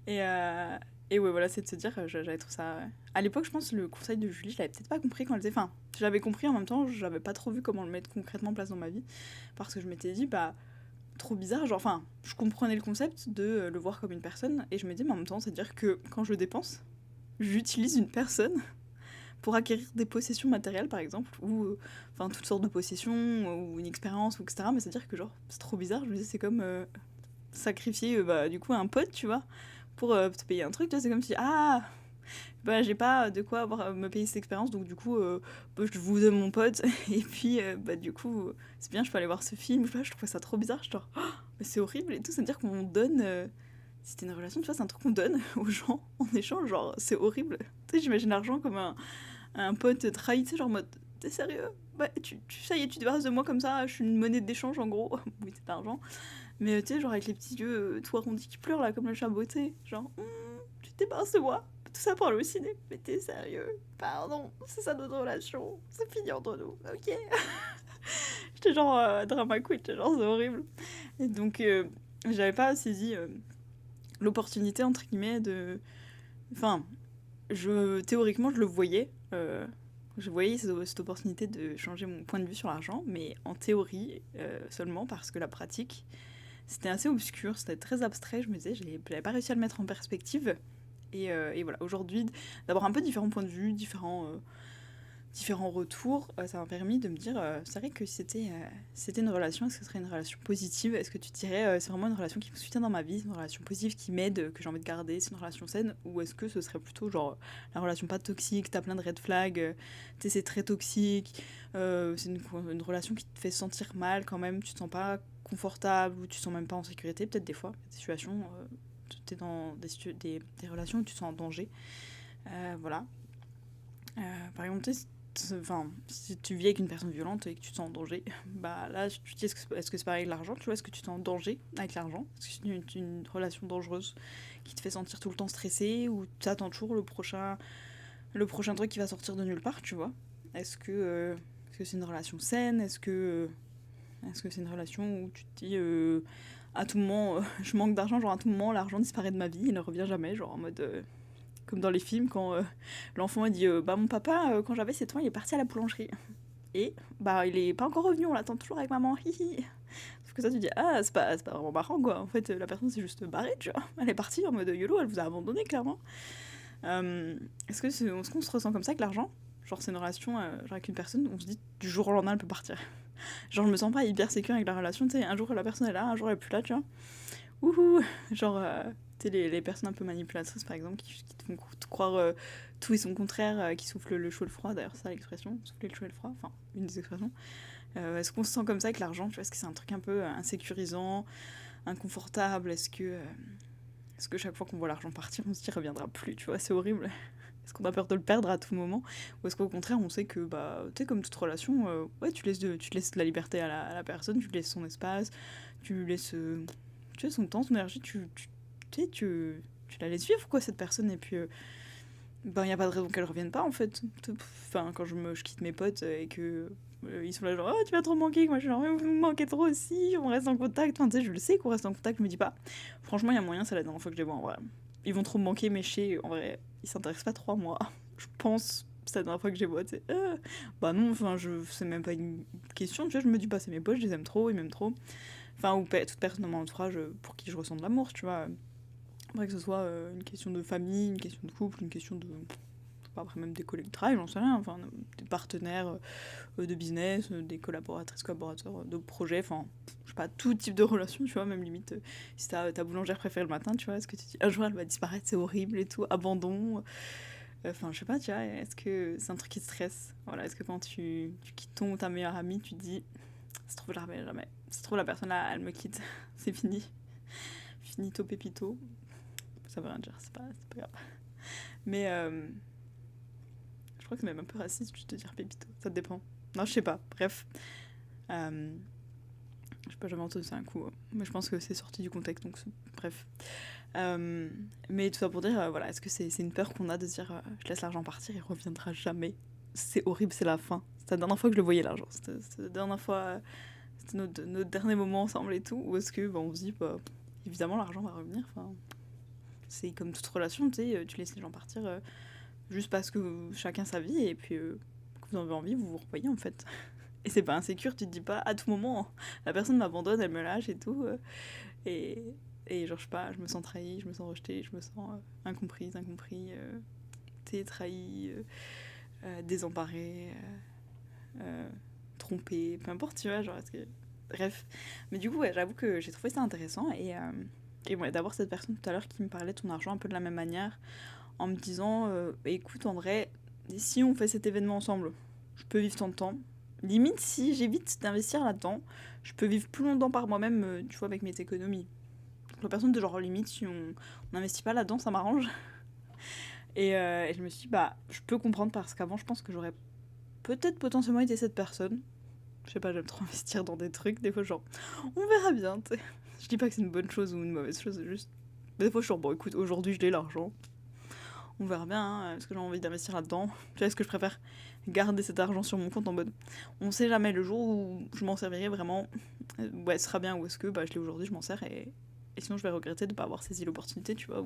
Et, euh, et ouais, voilà, c'est de se dire, j'avais trouvé ça. À l'époque, je pense, le conseil de Julie, je l'avais peut-être pas compris quand elle disait. Enfin, je l'avais compris en même temps, j'avais pas trop vu comment le mettre concrètement en place dans ma vie. Parce que je m'étais dit, bah, trop bizarre, genre, enfin, je comprenais le concept de le voir comme une personne, et je me dis, mais en même temps, c'est-à-dire que quand je dépense, j'utilise une personne pour acquérir des possessions matérielles, par exemple, ou enfin, toutes sortes de possessions, ou une expérience, ou etc. Mais c'est-à-dire que, genre, c'est trop bizarre, je me dis, c'est comme sacrifier, bah, du coup, un pote, tu vois, pour te payer un truc, tu vois, c'est comme si, ah, bah, j'ai pas de quoi me payer cette expérience, donc du coup, bah, je vous donne mon pote, et puis, bah, du coup, c'est bien, je peux aller voir ce film, je trouvais ça trop bizarre, je suis genre, oh, mais c'est horrible et tout, c'est-à-dire qu'on donne. Si c'était une relation, tu vois, c'est un truc qu'on donne aux gens en échange, genre, c'est horrible. Tu sais, j'imagine l'argent comme un pote trahi, tu sais, genre, en mode, t'es sérieux? Bah, ça y est, tu te débarrasses de moi comme ça, je suis une monnaie d'échange en gros. Oui, c'est de l'argent. Mais tu sais, genre avec les petits yeux tout arrondis qui pleurent là, comme le chabot, tu sais. Genre, tu te débarrasses de moi. Tout ça pour le ciné. Mais t'es sérieux? Pardon, c'est ça notre relation. C'est fini entre nous, ok? J'étais genre drama queen, j'étais genre c'est horrible. Et donc, j'avais pas saisi l'opportunité, entre guillemets, de. Enfin, théoriquement, je le voyais. Je voyais cette opportunité de changer mon point de vue sur l'argent, mais en théorie seulement parce que la pratique, c'était assez obscur, c'était très abstrait. Je me disais, j'avais pas réussi à le mettre en perspective. Et voilà, aujourd'hui, d'avoir un peu différents points de vue, différents retours, ça m'a permis de me dire, c'est vrai que c'était une relation, est-ce que ce serait une relation positive? Est-ce que tu dirais, c'est vraiment une relation qui me soutient dans ma vie, c'est une relation positive qui m'aide, que j'ai envie de garder, c'est une relation saine? Ou est-ce que ce serait plutôt genre la relation pas toxique, t'as plein de red flags, tu sais, c'est très toxique, c'est une relation qui te fait sentir mal quand même, tu te sens pas confortable ou tu te sens même pas en sécurité, peut-être des fois, des situations, t'es dans des relations où tu te sens en danger. Voilà. Par exemple, tu sais, enfin, si tu vis avec une personne violente et que tu te sens en danger, bah là, tu te dis est-ce que c'est pareil avec l'argent? Tu vois, est-ce que tu te sens en danger avec l'argent? Est-ce que c'est une relation dangereuse qui te fait sentir tout le temps stressé ou tu attends toujours le prochain truc qui va sortir de nulle part, tu vois? Est-ce que c'est une relation saine? Est-ce que c'est une relation où tu te dis à tout moment, je manque d'argent, genre à tout moment, l'argent disparaît de ma vie, il ne revient jamais, genre en mode comme dans les films, quand l'enfant a dit bah mon papa, quand j'avais 7 ans, il est parti à la boulangerie. Et bah il est pas encore revenu, on l'attend toujours avec maman, hihi. Sauf que ça, tu dis ah, c'est pas vraiment marrant quoi. En fait, la personne s'est juste barrée, tu vois. Elle est partie en mode YOLO, elle vous a abandonné clairement. Est-ce qu'on se ressent comme ça avec l'argent? Genre, c'est une relation genre avec une personne, on se dit du jour au lendemain, elle peut partir. Genre, je me sens pas hyper sécure avec la relation, tu sais. Un jour, la personne est là, un jour, elle est plus là, tu vois. Ouhou. Genre, tu sais, les personnes un peu manipulatrices, par exemple, qui te font croire tout et son contraire, qui soufflent le chaud et le froid, d'ailleurs, c'est ça l'expression, souffler le chaud et le froid, enfin, une des expressions. Est-ce qu'on se sent comme ça avec l'argent, tu vois? Est-ce que c'est un truc un peu insécurisant, inconfortable? Est-ce que chaque fois qu'on voit l'argent partir, on se dit, il reviendra plus, tu vois? C'est horrible. Est-ce qu'on a peur de le perdre à tout moment? Ou est-ce qu'au contraire, on sait que, bah, tu sais, comme toute relation, ouais, tu laisses de la liberté à la personne, tu lui laisses son espace, tu lui laisses tu sais, son temps, son énergie, tu sais, tu la laisses vivre, quoi, cette personne. Et puis, ben, il n'y a pas de raison qu'elle revienne pas, en fait. Enfin, quand je quitte mes potes et que ils sont là, genre, oh, tu vas trop me manquer. Moi, je suis genre, vous me manquez trop aussi, on reste en contact. Enfin, tu sais, je le sais qu'on reste en contact, je me dis pas. Franchement, il y a moyen, c'est la dernière fois que je les vois, en vrai. Ils vont trop me manquer, mais en vrai, ils s'intéressent pas trop à moi. Je pense, c'est la dernière fois que je les vois, tu sais. Bah non, enfin, c'est même pas une question, tu vois, je me dis pas, c'est mes potes, je les aime trop, ils m'aiment trop. Enfin, ou toute personne dans mon entourage pour qui je ressens de l'amour, tu vois. Après que ce soit une question de famille, une question de couple, une question de. Après, même des collègues de travail, j'en sais rien. Enfin, des partenaires de business, des collaboratrices, collaborateurs de projets, enfin, je sais pas, tout type de relation, tu vois, même limite, si t'as ta boulangère préférée le matin, tu vois, est-ce que tu dis un jour elle va disparaître, c'est horrible et tout, abandon. Enfin, je sais pas, tu vois, est-ce que c'est un truc qui te stresse? Voilà, est-ce que quand tu quittes ta meilleure amie, tu te dis, ça se trouve, je la reverrai jamais. Ça se trouve, la personne là, elle me quitte, c'est fini. Finito pépito. Ça veut rien dire, c'est pas grave. Mais je crois que c'est même un peu raciste de te dire pépito, ça dépend. Non, je sais pas, bref. Euh, je sais pas, j'avais entendu ça un coup, mais je pense que c'est sorti du contexte, donc bref. Mais tout ça pour dire, voilà, est-ce que c'est une peur qu'on a de se dire je laisse l'argent partir, il reviendra jamais. C'est horrible, c'est la fin. C'était la dernière fois que je le voyais l'argent. C'était la dernière fois, c'était notre dernier moment ensemble et tout. Ou est-ce que on se dit, évidemment, l'argent va revenir. Enfin, c'est comme toute relation, tu sais, tu laisses les gens partir juste parce que chacun sa vie et puis que vous en avez envie, vous vous revoyez en fait. Et c'est pas insécure, tu te dis pas à tout moment, la personne m'abandonne, elle me lâche et tout. Et, et genre, je sais pas, je me sens trahie, je me sens rejetée, je me sens incomprise, incompris, t'es trahie, désemparée, trompée, peu importe, tu vois, genre, est-ce que... Bref. Mais du coup, ouais, j'avoue que j'ai trouvé ça intéressant et ouais, d'avoir cette personne tout à l'heure qui me parlait de ton argent un peu de la même manière, en me disant, écoute, en vrai, si on fait cet événement ensemble, je peux vivre tant de temps. Limite, si j'évite d'investir là-dedans, je peux vivre plus longtemps par moi-même, tu vois, avec mes économies. Donc la personne de genre, limite, si on n'investit pas là-dedans, ça m'arrange. Et je me suis dit, je peux comprendre parce qu'avant, je pense que j'aurais peut-être potentiellement été cette personne. Je sais pas, j'aime trop investir dans des trucs. Des fois, genre, on verra bien, t'sais. Je dis pas que c'est une bonne chose ou une mauvaise chose, c'est juste. Des fois, je suis genre, bon, écoute, aujourd'hui, j'ai l'argent. On verra bien, hein, est-ce que j'ai envie d'investir là-dedans. Tu vois, est-ce que je préfère garder cet argent sur mon compte en mode. On sait jamais le jour où je m'en servirai vraiment. Ouais, ce sera bien, ou est-ce que je l'ai aujourd'hui, je m'en sers et sinon je vais regretter de pas avoir saisi l'opportunité, tu vois.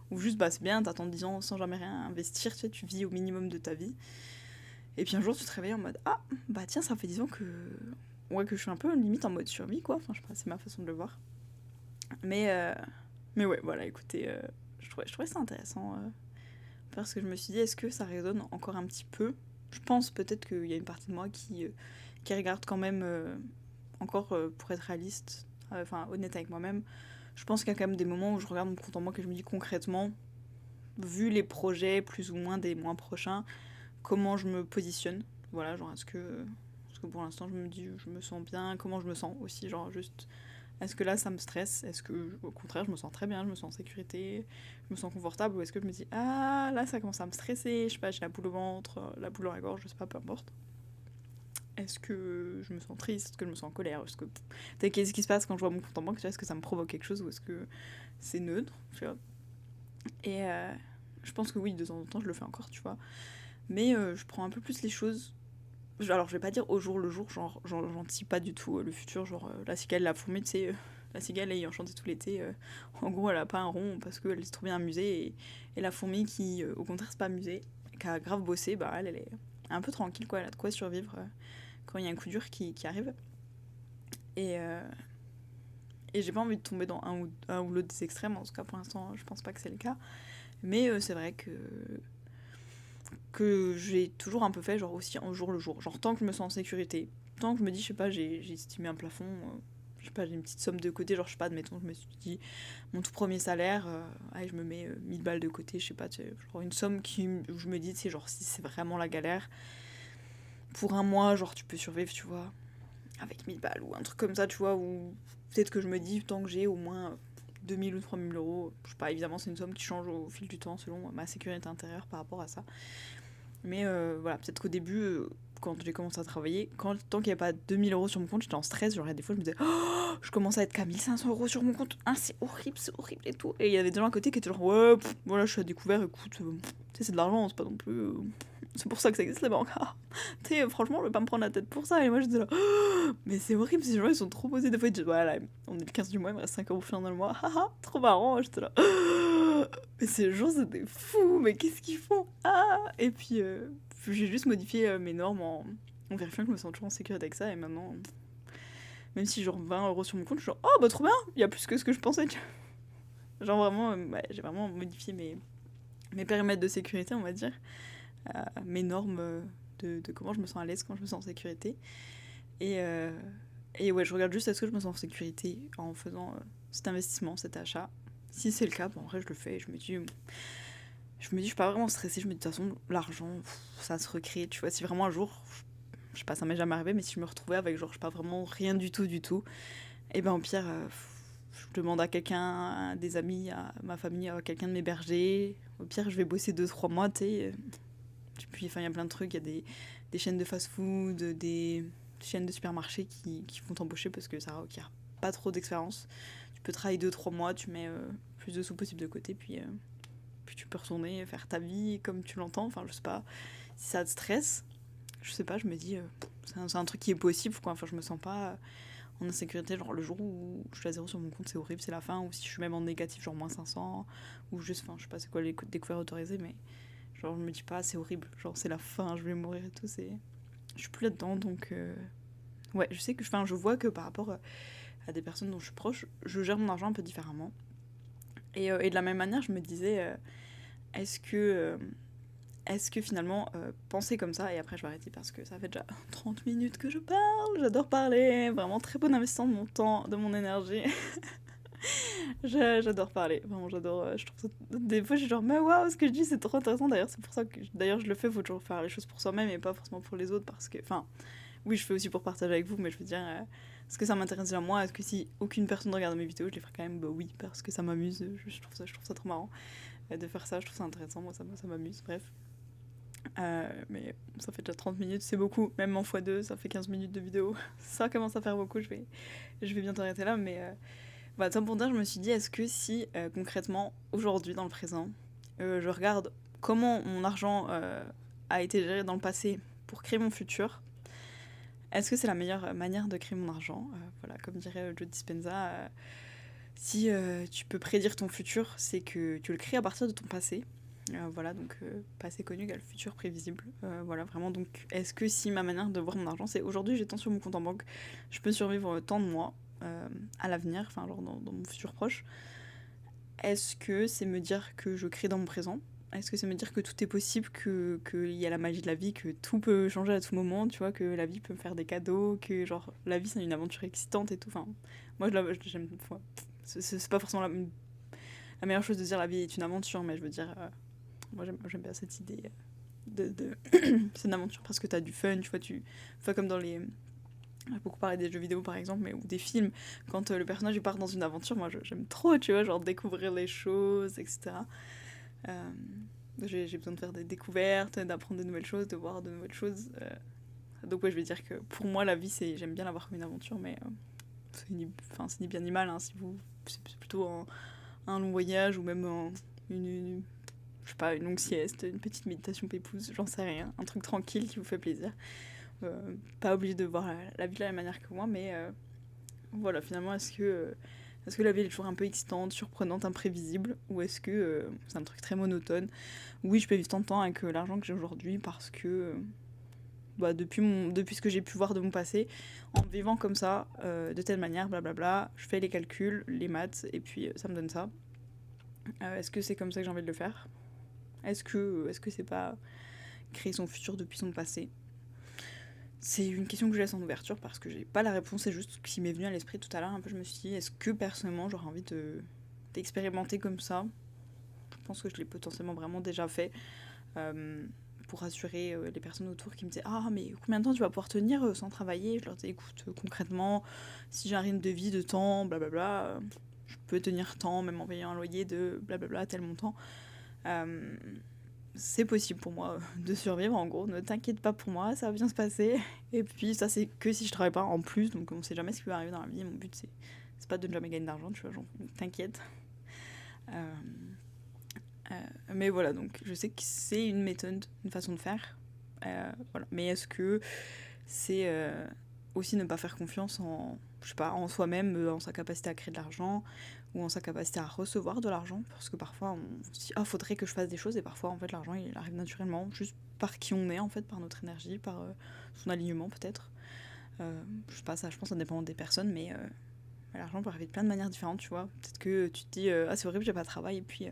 Ou juste, c'est bien, t'attends 10 ans sans jamais rien investir, tu sais, tu vis au minimum de ta vie. Et puis un jour, tu te réveilles en mode ah, tiens, ça fait 10 ans que. Ouais, que je suis un peu limite en mode survie, quoi. Enfin, je sais pas, c'est ma façon de le voir. Mais ouais, voilà, écoutez, je trouvais ça intéressant. Parce que je me suis dit, est-ce que ça résonne encore un petit peu? Je pense peut-être qu'il y a une partie de moi qui regarde quand même, encore pour être réaliste, enfin honnête avec moi-même, je pense qu'il y a quand même des moments où je regarde mon compte en banque et je me dis concrètement, vu les projets plus ou moins des mois prochains, comment je me positionne. Voilà, genre est-ce que pour l'instant je me dis, je me sens bien, comment je me sens aussi, genre juste est-ce que là ça me stresse? Est-ce que au contraire je me sens très bien, je me sens en sécurité, je me sens confortable? Ou est-ce que je me dis ah là ça commence à me stresser, je sais pas, j'ai la boule au ventre, la boule dans la gorge, je sais pas, peu importe. Est-ce que je me sens triste? Est-ce que je me sens en colère? Est-ce que qu'est-ce qui se passe quand je vois mon compte en banque? Tu vois, est-ce que ça me provoque quelque chose ou est-ce que c'est neutre? Tu vois. Et je pense que oui, de temps en temps je le fais encore, tu vois. Mais je prends un peu plus les choses. Alors je vais pas dire au jour le jour, genre j'anticipe pas du tout le futur, genre la cigale, la fourmi, tu sais, la cigale ayant chanté tout l'été, en gros elle a pas un rond parce qu'elle s'est trop bien amusée et la fourmi qui au contraire c'est pas amusée, qui a grave bossé, elle est un peu tranquille quoi, elle a de quoi survivre quand il y a un coup dur qui arrive. Et, euh, et j'ai pas envie de tomber dans un ou l'autre des extrêmes, en tout cas pour l'instant je pense pas que c'est le cas, mais c'est vrai que j'ai toujours un peu fait, genre aussi en jour le jour. Genre tant que je me sens en sécurité, tant que je me dis, je sais pas, j'ai estimé un plafond, je sais pas, j'ai une petite somme de côté, genre je sais pas, admettons, je me suis dit, mon tout premier salaire, allez, je me mets 1000 balles de côté, je sais pas, genre une somme où je me dis, c'est genre si c'est vraiment la galère, pour un mois, genre tu peux survivre, tu vois, avec 1000 balles ou un truc comme ça, tu vois, ou peut-être que je me dis, tant que j'ai au moins 2000 ou 3000 euros, je sais pas, évidemment c'est une somme qui change au fil du temps selon ma sécurité intérieure par rapport à ça. Mais voilà, peut-être qu'au début, quand j'ai commencé à travailler, tant qu'il n'y avait pas 2000 € sur mon compte, j'étais en stress. Genre, des fois, je me disais, oh, je commence à être qu'à 1500 € sur mon compte. Ah, c'est horrible et tout. Et il y avait des gens à côté qui étaient genre, ouais, voilà, je suis à découvert, écoute, tu sais, c'est de l'argent, c'est pas non plus. C'est pour ça que ça existe les banques. Tu sais, franchement, je vais pas me prendre la tête pour ça. Et moi, j'étais là, oh, mais c'est horrible, ces gens, ils sont trop posés. Des fois, ils disent, voilà, on est le 15 du mois, il me reste 5 € fin dans le mois. Haha, trop marrant. J'étais là, oh, mais ces gens, c'est des fous, mais qu'est-ce qu'ils font? Ah! Et puis, j'ai juste modifié mes normes en vérifiant que je me sens toujours en sécurité avec ça. Et maintenant, même si genre 20 € sur mon compte, je suis genre, oh trop bien, il y a plus que ce que je pensais. Genre vraiment, ouais, j'ai vraiment modifié mes périmètres de sécurité, on va dire. Mes normes de comment je me sens à l'aise quand je me sens en sécurité. Et, euh, et ouais, je regarde juste est-ce que je me sens en sécurité en faisant cet investissement, cet achat. Si c'est le cas, en vrai, je le fais. Et je me dis, je suis pas vraiment stressée. Je me dis, de toute façon, l'argent, ça se recrée. Tu vois, si vraiment un jour, je sais pas, ça m'est jamais arrivé, mais si je me retrouvais avec, genre, je sais pas, vraiment rien du tout, et ben, au pire, je demande à quelqu'un, à des amis, à ma famille, à quelqu'un de m'héberger. Au pire, je vais bosser 2-3 mois, tu sais. Puis enfin, il y a plein de trucs, il y a des chaînes de fast-food, des chaînes de supermarchés qui vont t'embaucher parce que ça requiert pas trop d'expérience. Tu peux travailler 2-3 mois, tu mets plus de sous possible de côté, puis tu peux retourner faire ta vie comme tu l'entends. Enfin, je sais pas si ça te stresse. Je sais pas, je me dis, c'est un truc qui est possible, quoi. Enfin, je me sens pas en insécurité. Genre, le jour où je suis à 0 sur mon compte, c'est horrible, c'est la fin. Ou si je suis même en négatif, genre moins 500. Ou juste, enfin, je sais pas c'est quoi les découvertes autorisées, mais genre, je me dis pas, c'est horrible. Genre, c'est la fin, je vais mourir et tout. Je suis plus là-dedans, donc. Ouais, je sais que. Enfin, je vois que par rapport à des personnes dont je suis proche, je gère mon argent un peu différemment. Et de la même manière, je me disais, est-ce que. Est-ce que finalement, penser comme ça, et après je vais arrêter parce que ça fait déjà 30 minutes que je parle, j'adore parler, vraiment très bon investissement de mon temps, de mon énergie. J'adore parler, vraiment j'adore, je trouve ça... Des fois je suis genre, mais waouh, ce que je dis c'est trop intéressant, d'ailleurs c'est pour ça que d'ailleurs je le fais, faut toujours faire les choses pour soi-même et pas forcément pour les autres, parce que, enfin, oui je fais aussi pour partager avec vous, mais je veux dire, est-ce que ça m'intéresse déjà moi, est-ce que si aucune personne regarde mes vidéos, je les ferai quand même, bah oui, parce que ça m'amuse, je trouve ça trop marrant de faire ça, je trouve ça intéressant, moi ça m'amuse, bref. Mais ça fait déjà 30 minutes, c'est beaucoup. Même en x2, ça fait 15 minutes de vidéo. Ça commence à faire beaucoup, je vais bientôt arrêter là. Mais bah, ça pour dire, je me suis dit, est-ce que si concrètement, aujourd'hui, dans le présent, je regarde comment mon argent a été géré dans le passé pour créer mon futur, est-ce que c'est la meilleure manière de créer mon argent? Voilà, comme dirait Joe Dispenza, si tu peux prédire ton futur, c'est que tu le crées à partir de ton passé. Voilà, donc passé connu égale futur prévisible. Voilà, vraiment, donc est-ce que si ma manière de voir mon argent, c'est aujourd'hui j'ai tant sur mon compte en banque, je peux survivre tant de mois à l'avenir, enfin, genre dans mon futur proche, est-ce que c'est me dire que je crée dans mon présent? Est-ce que c'est me dire que tout est possible, qu'il y a la magie de la vie, que tout peut changer à tout moment, tu vois, que la vie peut me faire des cadeaux, que genre la vie c'est une aventure excitante et tout. Enfin, moi j'aime. Enfin, c'est pas forcément la meilleure chose de dire la vie est une aventure, mais je veux dire. Moi, j'aime bien cette idée de c'est une aventure parce que t'as du fun, tu vois, enfin, comme dans les... J'ai beaucoup parlé des jeux vidéo, par exemple, mais, ou des films. Quand le personnage il part dans une aventure, moi, j'aime trop, tu vois, genre découvrir les choses, etc. Euh, j'ai besoin de faire des découvertes, d'apprendre de nouvelles choses, de voir de nouvelles choses. Donc, ouais, je vais dire que pour moi, la vie, j'aime bien l'avoir comme une aventure, mais c'est ni bien ni mal, hein, si vous... C'est plutôt un long voyage ou même je sais pas, une longue sieste, une petite méditation pépouse, j'en sais rien, un truc tranquille qui vous fait plaisir. Pas obligé de voir la vie de la même manière que moi, mais voilà, finalement, est-ce que la vie est toujours un peu excitante, surprenante, imprévisible, ou est-ce que c'est un truc très monotone? Oui, je peux vivre tant de temps avec l'argent que j'ai aujourd'hui parce que bah, depuis ce que j'ai pu voir de mon passé, en vivant comme ça, de telle manière, blablabla, je fais les calculs, les maths, et puis ça me donne ça. Est-ce que c'est comme ça que j'ai envie de le faire? Est-ce que c'est pas créer son futur depuis son passé? C'est une question que je laisse en ouverture parce que j'ai pas la réponse, c'est juste ce qui m'est venu à l'esprit tout à l'heure. Un peu, je me suis dit, est-ce que personnellement j'aurais envie d'expérimenter comme ça? Je pense que je l'ai potentiellement vraiment déjà fait pour rassurer les personnes autour qui me disaient ah, mais combien de temps tu vas pouvoir tenir sans travailler? Je leur disais écoute, concrètement, si j'ai un rythme de vie de temps, blablabla, je peux tenir tant, même en payant un loyer de blablabla, tel montant. C'est possible pour moi de survivre, en gros, ne t'inquiète pas pour moi, ça va bien se passer. Et puis ça, c'est que si je travaille pas en plus, donc on sait jamais ce qui peut arriver dans la vie. Mon but, c'est pas de ne jamais gagner d'argent, tu vois, genre, t'inquiète. Mais voilà, donc je sais que c'est une méthode, une façon de faire. Voilà. Mais est-ce que c'est aussi ne pas faire confiance je sais pas, en soi-même, en sa capacité à créer de l'argent ou en sa capacité à recevoir de l'argent, parce que parfois on se dit ah, faudrait que je fasse des choses, et parfois en fait l'argent il arrive naturellement juste par qui on est, en fait, par notre énergie, par son alignement peut-être. Je sais pas, ça, je pense que ça dépend des personnes, mais l'argent peut arriver de plein de manières différentes, tu vois. Peut-être que tu te dis ah, c'est horrible, j'ai pas de travail, et puis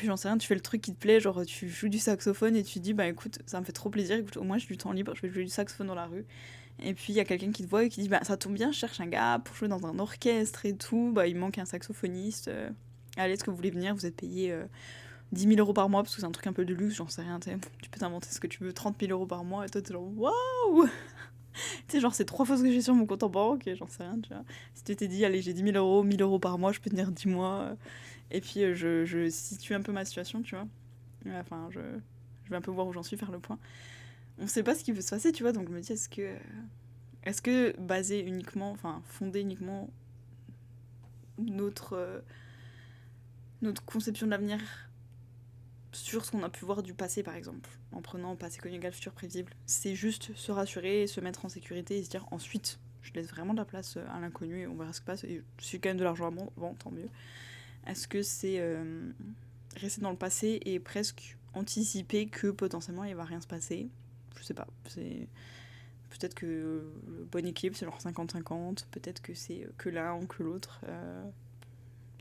j'en sais rien, tu fais le truc qui te plaît, genre tu joues du saxophone et tu te dis bah écoute, ça me fait trop plaisir, écoute, au moins j'ai du temps libre, je vais jouer du saxophone dans la rue. Et puis il y a quelqu'un qui te voit et qui dit bah ça tombe bien, je cherche un gars pour jouer dans un orchestre et tout, bah il me manque un saxophoniste, allez, est-ce que vous voulez venir, vous êtes payé 10 000 euros par mois parce que c'est un truc un peu de luxe, j'en sais rien, tu peux t'inventer ce que tu veux, 30 000 euros par mois, et toi t'es genre waouh. Tu sais, genre c'est 3 fois ce que j'ai sur mon compte en banque, et j'en sais rien, tu vois. Si tu t'es dit allez, j'ai 10 000 euros, 1 000 euros par mois, je peux tenir 10 mois, et puis je situe un peu ma situation, tu vois. Enfin, je vais un peu voir où j'en suis, faire le point. On sait pas ce qui peut se passer, tu vois, donc je me dis, est-ce que baser uniquement, enfin, fonder uniquement notre conception de l'avenir sur ce qu'on a pu voir du passé, par exemple, en prenant passé conjugal, futur prévisible, c'est juste se rassurer, se mettre en sécurité et se dire ensuite, je laisse vraiment de la place à l'inconnu et on verra ce qui passe, et si je gagne de l'argent à bon, tant mieux. Est-ce que c'est rester dans le passé et presque anticiper que potentiellement il va rien se passer? Je sais pas, c'est... Peut-être que le bon équilibre c'est genre 50-50, peut-être que c'est que l'un ou que l'autre.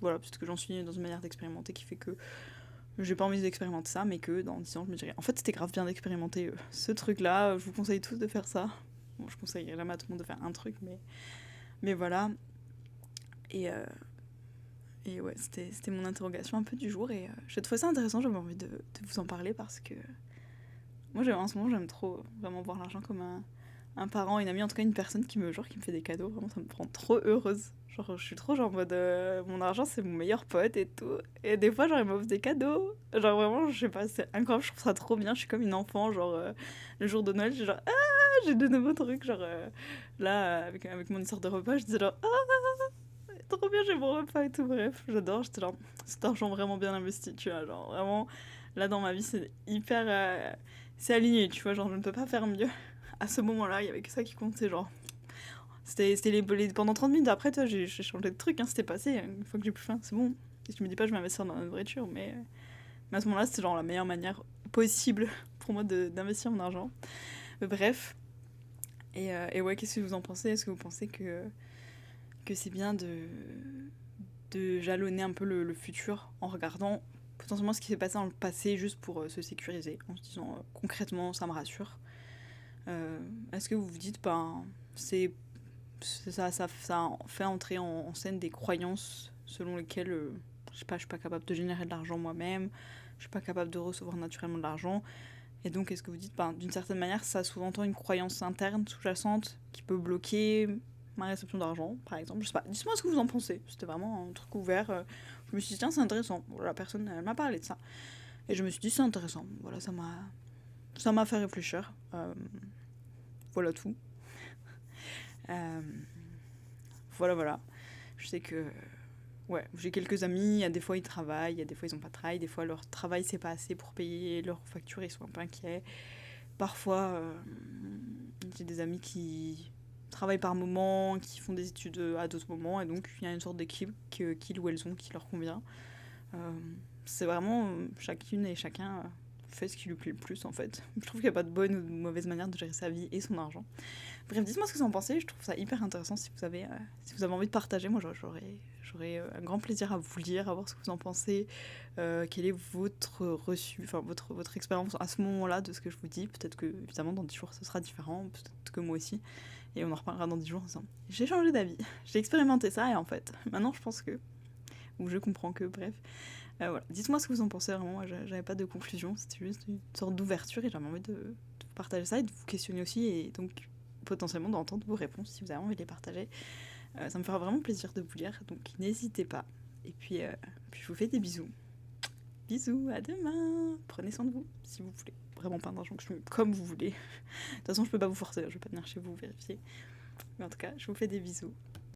Voilà, peut-être que j'en suis dans une manière d'expérimenter qui fait que j'ai pas envie d'expérimenter ça, mais que dans 10 ans je me dirais en fait c'était grave bien d'expérimenter ce truc-là, je vous conseille tous de faire ça. Bon, je conseillerais jamais à tout le monde de faire un truc, mais voilà. Et, et ouais, c'était mon interrogation un peu du jour, et j'ai trouvé ça intéressant, j'avais envie de vous en parler parce que moi en ce moment j'aime trop vraiment voir l'argent comme un parent, une amie, en tout cas une personne qui me fait des cadeaux, vraiment ça me rend trop heureuse. Genre je suis trop genre en mode mon argent c'est mon meilleur pote et tout. Et des fois genre il m'offre des cadeaux. Genre vraiment je sais pas, c'est incroyable, je trouve ça trop bien, je suis comme une enfant, genre le jour de Noël, j'ai genre j'ai de nouveaux trucs, genre là avec mon histoire de repas, je disais genre trop bien, j'ai mon repas et tout, bref, j'adore, j'étais genre cet argent vraiment bien investi, tu vois, genre vraiment là dans ma vie c'est hyper c'est aligné, tu vois, genre je ne peux pas faire mieux. À ce moment-là, il y avait que ça qui comptait, genre. C'était pendant 30 minutes après, toi, j'ai changé de truc, hein, c'était passé. Une fois que j'ai plus faim, c'est bon. Et je me dis pas, je vais investir dans la nourriture, mais à ce moment-là, c'était genre la meilleure manière possible pour moi d'investir mon argent. Mais bref. Et ouais, qu'est-ce que vous en pensez? Est-ce que vous pensez que c'est bien de jalonner un peu le futur en regardant potentiellement ce qui s'est passé dans le passé juste pour se sécuriser, en se disant concrètement, ça me rassure? Est-ce que vous vous dites, ben, ça fait entrer en scène des croyances selon lesquelles, je sais pas, je suis pas capable de générer de l'argent moi-même, je suis pas capable de recevoir naturellement de l'argent, et donc est-ce que vous dites, ben, d'une certaine manière, ça sous-entend une croyance interne, sous-jacente, qui peut bloquer ma réception d'argent, par exemple? Je sais pas, dites-moi ce que vous en pensez, c'était vraiment un truc ouvert, je me suis dit, tiens, c'est intéressant, voilà, la personne, elle m'a parlé de ça, et je me suis dit, c'est intéressant, voilà, ça m'a fait réfléchir, voilà tout. Euh, voilà. Je sais que ouais, j'ai quelques amis, il y a des fois ils travaillent, il y a des fois ils n'ont pas de travail, des fois leur travail c'est pas assez pour payer leurs factures, ils sont un peu inquiets. Parfois, j'ai des amis qui travaillent par moment, qui font des études à d'autres moments, et donc il y a une sorte d'équipe qu'ils ou elles ont qui leur convient. Euh, c'est vraiment chacune et chacun fait ce qui lui plaît le plus en fait. Je trouve qu'il n'y a pas de bonne ou de mauvaise manière de gérer sa vie et son argent. Bref, dites-moi ce que vous en pensez, je trouve ça hyper intéressant si vous avez envie de partager. Moi, j'aurais un grand plaisir à vous lire, à voir ce que vous en pensez, quel est votre reçu, enfin votre expérience à ce moment-là de ce que je vous dis. Peut-être que, évidemment, dans 10 jours, ce sera différent, peut-être que moi aussi. Et on en reparlera dans 10 jours en disant j'ai changé d'avis, j'ai expérimenté ça et en fait, maintenant je pense que, ou je comprends que, bref. Voilà. Dites-moi ce que vous en pensez vraiment, moi j'avais pas de conclusion, c'était juste une sorte d'ouverture et j'avais envie de vous partager ça et de vous questionner aussi et donc potentiellement d'entendre vos réponses si vous avez envie de les partager. Ça me fera vraiment plaisir de vous lire, donc n'hésitez pas. Et puis je vous fais des bisous. Bisous, à demain. Prenez soin de vous, si vous voulez. Vraiment pas d'injonction, comme vous voulez. De toute façon, je peux pas vous forcer, je vais pas venir chez vous vérifier. Mais en tout cas, je vous fais des bisous.